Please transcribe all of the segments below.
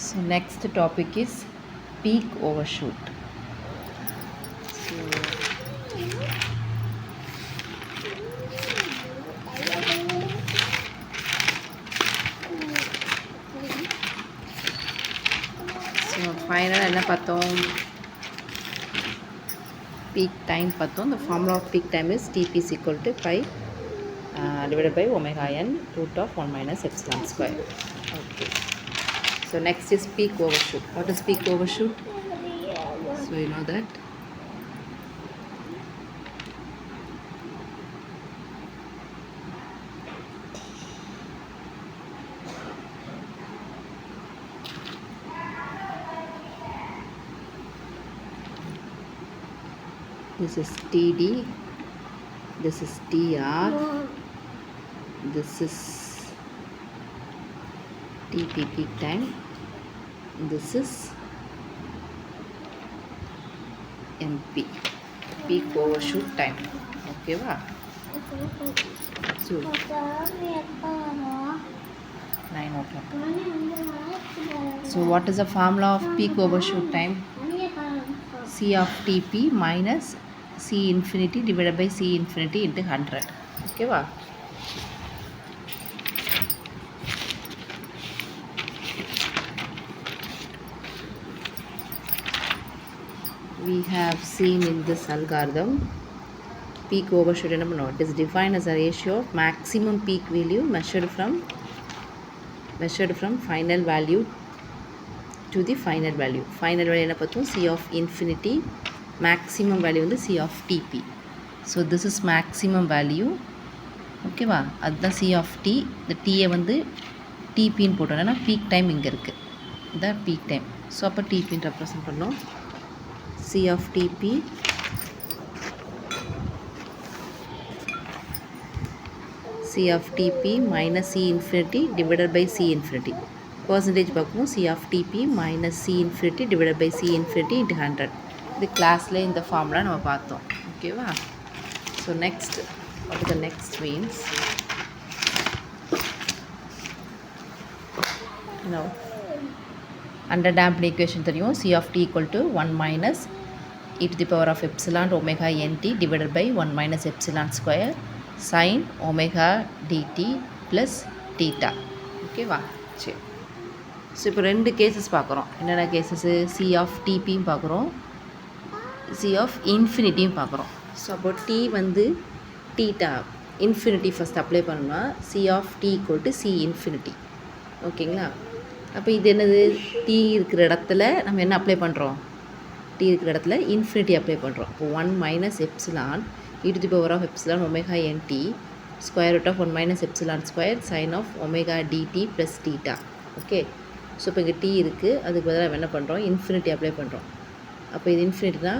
So next topic is peak overshoot. So final என்ன பார்த்தோம், peak time பார்த்தோம். The formula of peak time is Tp is equal to pi divided by omega n root of 1 minus epsilon square. Okay. So next is peak overshoot. What is peak overshoot? So you know that. This is TD, this is TR, this is TP peak time, this is MP peak overshoot time. Okay va? So 9 o'clock. So what is the formula of peak overshoot time? C of Tp minus C infinity divided by C infinity into 100. Okay va? We have seen in this algorithm peak overshoot என்ன பண்ணுவோம், it is defined as a ratio of maximum peak value measured from final value to the final value. Final value என்ன பார்த்தோம், C of infinity, maximum value வந்து C of Tp. So this is maximum value. ஓகேவா, அதுதான் C of T. இந்த Tயை வந்து TPன்னு போட்டோம், ஏன்னா peak time இங்கே இருக்குது, இதுதான் பீக் டைம். ஸோ அப்போ TPன்னு ரெப்ரசன்ட் பண்ணோம். C of Tp C of Tp minus C infinity divided by C infinity. Percentage பார்க்கணும், C of Tp minus C infinity divided by C infinity into 100. இது கிளாஸில் இந்த formula நம்ம பார்த்தோம். ஓகேவா. So next, what is the next means? Now under damped equation தெரியும், C of T equal to 1 minus e to the power of epsilon omega nt divided by 1 minus epsilon square sin omega dt plus theta. ஓகேவா. சரி, so இப்போ ரெண்டு cases பார்க்குறோம். என்னென்ன cases, C of TPயும் பார்க்குறோம், C of இன்ஃபினிட்டியும் பார்க்குறோம். So அப்போ T வந்து தீட்டா இன்ஃபினிட்டி ஃபஸ்ட் அப்ளை பண்ணோம்னா C of T equal to C infinity. ஓகேங்களா. அப்போ இது என்னது, T இருக்கிற இடத்துல நம்ம என்ன அப்ளை பண்ணுறோம், T இருக்கிற இடத்துல இன்ஃபினிட்டி அப்ளை பண்ணுறோம். இப்போ 1 minus epsilon e to the power of epsilon omega nt square root of 1 minus epsilon square sin of omega dt plus theta. Okay. So இப்போ இங்கே T இருக்குது, அதுக்கு பதிலாக நம்ம என்ன பண்ணுறோம், இன்ஃபினிட்டி அப்ளை பண்ணுறோம். அப்போ இது இன்ஃபினிட்டினா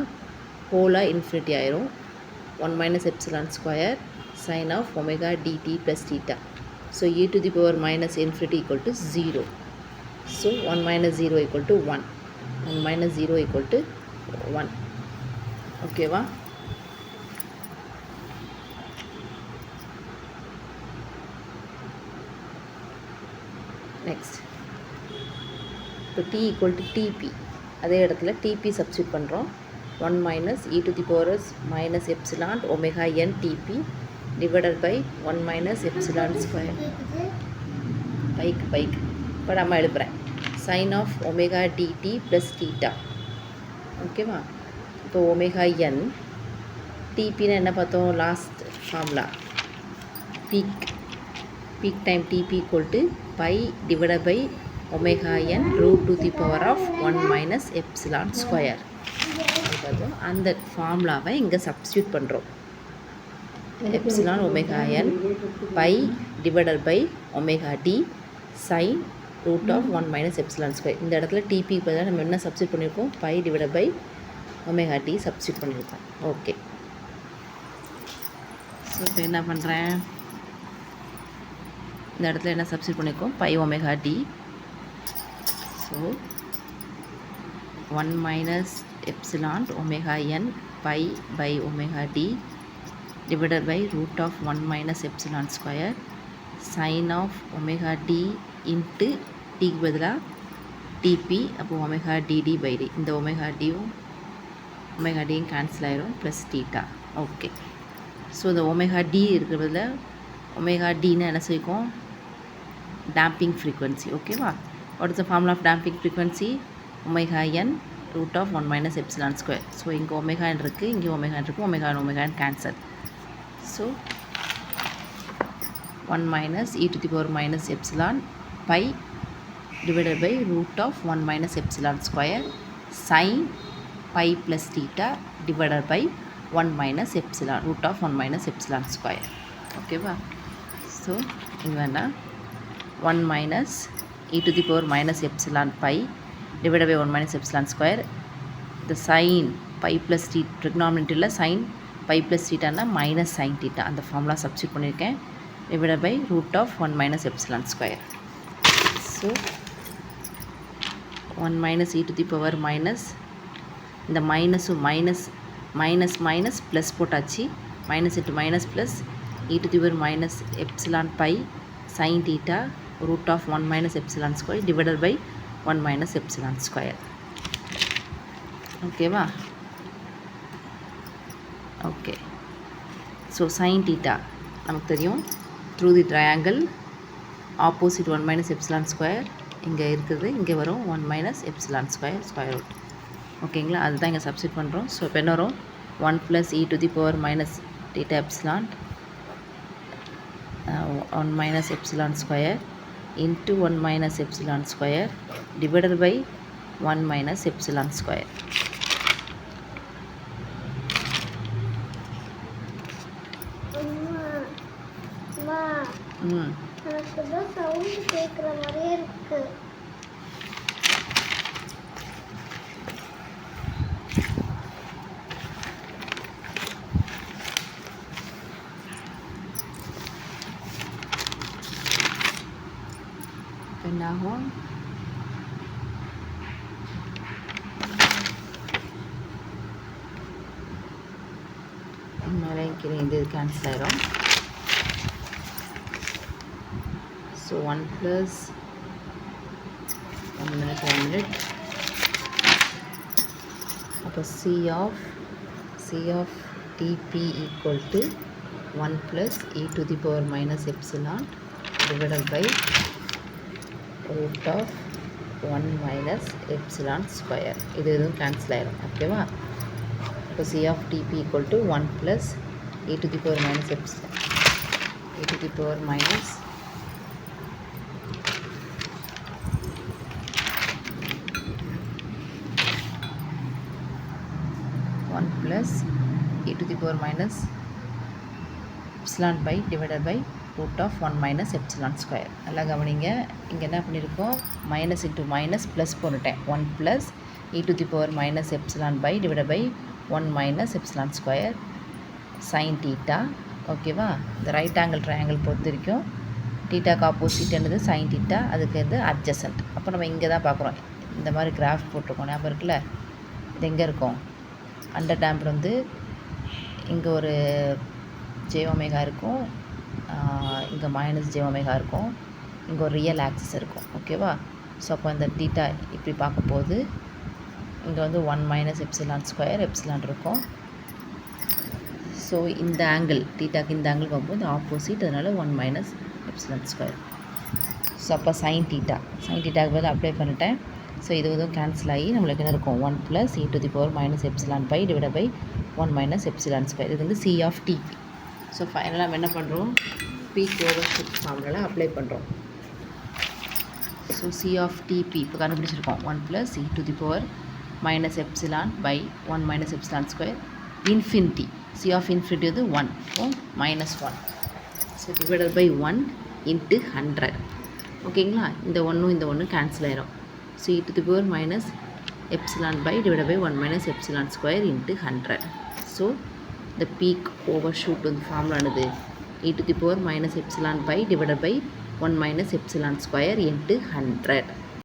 ஹோலாக இன்ஃபினிட்டி ஆயிரும். 1 minus epsilon square sin of omega dt plus theta. So e to the power minus infinity equal to 0. So 1 minus 0 equal to 1. 1 minus 0 equal to 1. ஓகேவா. நெக்ஸ்ட், இப்போ T equal to TP, அதே இடத்துல TP substitute பண்ணுறோம். 1 minus e to the power minus epsilon omega n TP divided by 1 minus epsilon square bike இப்போ நம்ம எழுப்புறேன் sin of omega dt plus theta. ஓகேவா. இப்போ omega n TPன்னு என்ன பார்த்தோம், last formula peak time TP equal to pi divided by omega n root to the power of 1 minus epsilon square. பார்த்தோம், அந்த ஃபார்முலாவை இங்கே சப்ஸ்டியூட் பண்ணுறோம். epsilon omega n pi divided by omega d sin root of 1 minus epsilon square. இந்த இடத்துல TP பதிலாக நம்ம என்ன சப்ஸ்டியூட் பண்ணியிருக்கோம், pi divided by omega d substitute பண்ணியிருக்கோம். ஓகே. ஸோ இப்போ என்ன பண்ணுறேன், இந்த இடத்துல என்ன சப்ஸ்டியூட் பண்ணியிருக்கோம், pi omega d. So 1 minus epsilon omega n pi by omega d divided by root of 1 minus epsilon square sin of omega d into t பதிலாக டிபி அப்போ ஒமேகா டிடி பை டி இந்த ஒமேகா டியும் கேன்சல் ஆயிரும் ப்ளஸ் தீட்டா. ஓகே, ஸோ இந்த omega D இருக்கிறதுல ஒமேகா டின்னு என்ன செய்யும், டேம்பிங் ஃப்ரீக்வன்சி. ஓகேவா, what is the formula of damping frequency? Omega n root of 1 minus epsilon square. So இங்கே ஒமேகான் இருக்குது, இங்கே ஒமேகான் இருக்குது, omega n cancel. So 1 minus e to the power minus epsilon pi divided by root of 1 minus epsilon square sin pi plus theta divided by 1 minus epsilon root of 1 minus epsilon square. Okay va? So ingana 1 minus e to the power minus epsilon pi divided by 1 minus epsilon square. The sin pi plus theta trigonometry la sin pi plus theta na minus sin theta and the formula substitute பண்ணிருக்கேன் divided by root of 1 minus epsilon square. So 1 minus e to the power minus இந்த minus plus போட்டாச்சு, minus into minus plus e to the power minus epsilon pi sin theta root of 1 minus epsilon square divided by 1 minus epsilon square. Okay va? Okay, so sin theta நமக்கு தெரியும் through the triangle opposite 1 minus epsilon square இங்கே இருக்குது, இங்கே வரும் 1 minus epsilon square square root. ஓகேங்களா, அதுதான் இங்கே substitute பண்ணுறோம். ஸோ இப்போ என்ன வரும், 1 plus e to the power minus theta epsilon 1 minus epsilon square into 1 minus epsilon square divided by 1 minus epsilon square. Sound கேட்குற மாதிரியே இருக்கு. என்னாகும், மேலே கீழே இது கேன்சல் ஆயிரும். So 1 plus 1 minute அப்போ C of Tp equal to 1 plus e to the power minus epsilon divided by root of 1 minus epsilon square. இது எதுவும் கேன்சல் ஆயிரும். ஓகேவா, அப்போ C of Tp equal to 1 plus e to the power minus epsilon e to the power minus 1 plus e to the power minus epsilon pi divided by root of 1 minus epsilon square. நல்லா கவனிங்க, இங்கே என்ன பண்ணியிருக்கோம், minus into minus plus போட்டுட்டேன். 1 plus e to the power minus epsilon pi divided by 1 minus epsilon square sin theta. ஓகேவா, இந்த right angle triangle பொறுத்த வரைக்கும் தீட்டாக்கு ஆப்போசிட் என்னது சைன் தீட்டா, அதுக்கு வந்து அட்ஜசன்ட். அப்போ நம்ம இங்கே தான் பார்க்குறோம், இந்த மாதிரி கிராஃப் போட்டிருக்கோம் ஞாபகம் இருக்குல்ல, இது எங்கே இருக்கும், அண்டர் டேம்ப்டு வந்து இங்கே ஒரு ஜே ஒமேகா இருக்கும், இங்கே மைனஸ் ஜே ஒமேகா இருக்கும், இங்கே ஒரு ரியல் ஆக்சிஸ் இருக்கும். ஓகேவா, ஸோ அப்போ இந்த தீட்டா இப்படி பார்க்கும்போது இங்கே வந்து 1 மைனஸ் எப்சிலான் ஸ்கொயர் எப்சிலான் இருக்கும். ஸோ இந்த ஆங்கிள் தீட்டாக்கு இந்த ஆங்கிள் பார்க்கும்போது ஆப்போசிட், அதனால் 1 மைனஸ் எப்சிலான் ஸ்கொயர். ஸோ அப்போ சைன் தீட்டாக்கு பதில் அப்ளை பண்ணிட்டேன். ஸோ இது எதுவும் கேன்சல் ஆகி நம்மளுக்கு என்ன இருக்கும், 1 plus e to the power minus epsilon pi divided by 1 minus epsilon square. இது வந்து C of Tp. ஸோ ஃபைனலாக நம்ம என்ன பண்ணுறோம், பீக் ஓவர்ஷூட் ஃபார்முலாவில் அப்ளை பண்ணுறோம். ஸோ C of Tp இப்போ கண்டுபிடிச்சிருக்கோம், 1 plus e to the power minus epsilon by 1 minus epsilon square infinity. C of infinity வந்து 1, so minus 1. So divided by 1 into 100. ஓகேங்களா, இந்த ஒன்று கேன்சல் ஆயிரும். So e to the power minus epsilon by divided by 1 minus epsilon square into 100. So the peak overshoot வந்து formula ஆனது e to the power minus epsilon by divided by 1 minus epsilon square into 100.